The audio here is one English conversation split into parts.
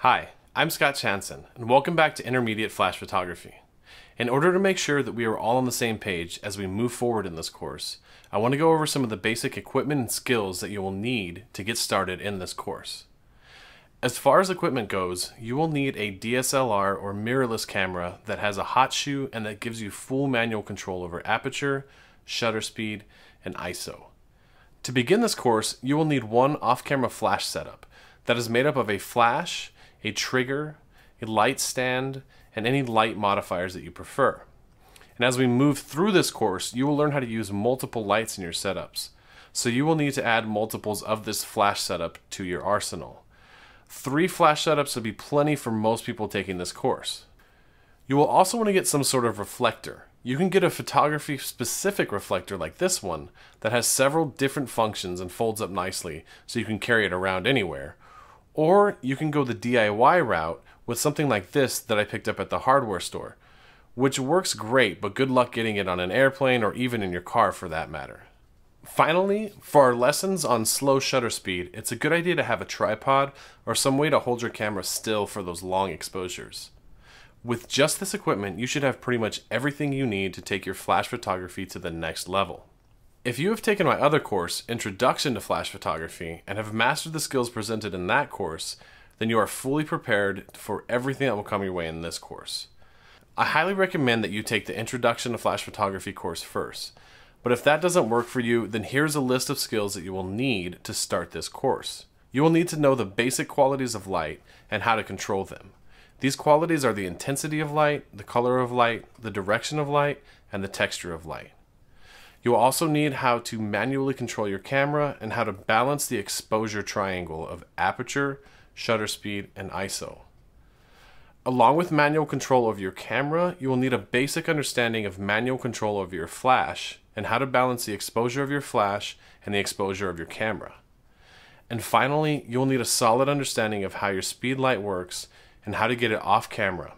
Hi, I'm Scott Chanson, and welcome back to Intermediate Flash Photography. In order to make sure that we are all on the same page as we move forward in this course, I want to go over some of the basic equipment and skills that you will need to get started in this course. As far as equipment goes, you will need a DSLR or mirrorless camera that has a hot shoe and that gives you full manual control over aperture, shutter speed, and ISO. To begin this course, you will need one off-camera flash setup that is made up of a flash, a trigger, a light stand, and any light modifiers that you prefer. And as we move through this course, you will learn how to use multiple lights in your setups. So you will need to add multiples of this flash setup to your arsenal. 3 flash setups would be plenty for most people taking this course. You will also want to get some sort of reflector. You can get a photography specific reflector like this one that has several different functions and folds up nicely so you can carry it around anywhere. Or you can go the DIY route with something like this that I picked up at the hardware store, which works great, but good luck getting it on an airplane or even in your car for that matter. Finally, for our lessons on slow shutter speed, it's a good idea to have a tripod or some way to hold your camera still for those long exposures. With just this equipment, you should have pretty much everything you need to take your flash photography to the next level. If you have taken my other course, Introduction to Flash Photography, and have mastered the skills presented in that course, then you are fully prepared for everything that will come your way in this course. I highly recommend that you take the Introduction to Flash Photography course first, but if that doesn't work for you, then here's a list of skills that you will need to start this course. You will need to know the basic qualities of light and how to control them. These qualities are the intensity of light, the color of light, the direction of light, and the texture of light. You will also need how to manually control your camera and how to balance the exposure triangle of aperture, shutter speed, and ISO. Along with manual control of your camera, you will need a basic understanding of manual control of your flash and how to balance the exposure of your flash and the exposure of your camera. And finally, you will need a solid understanding of how your speed light works and how to get it off camera.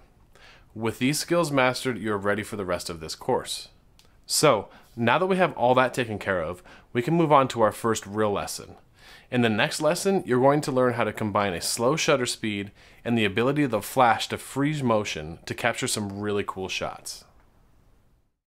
With these skills mastered, you are ready for the rest of this course. So, now that we have all that taken care of, we can move on to our first real lesson. In the next lesson, you're going to learn how to combine a slow shutter speed and the ability of the flash to freeze motion to capture some really cool shots.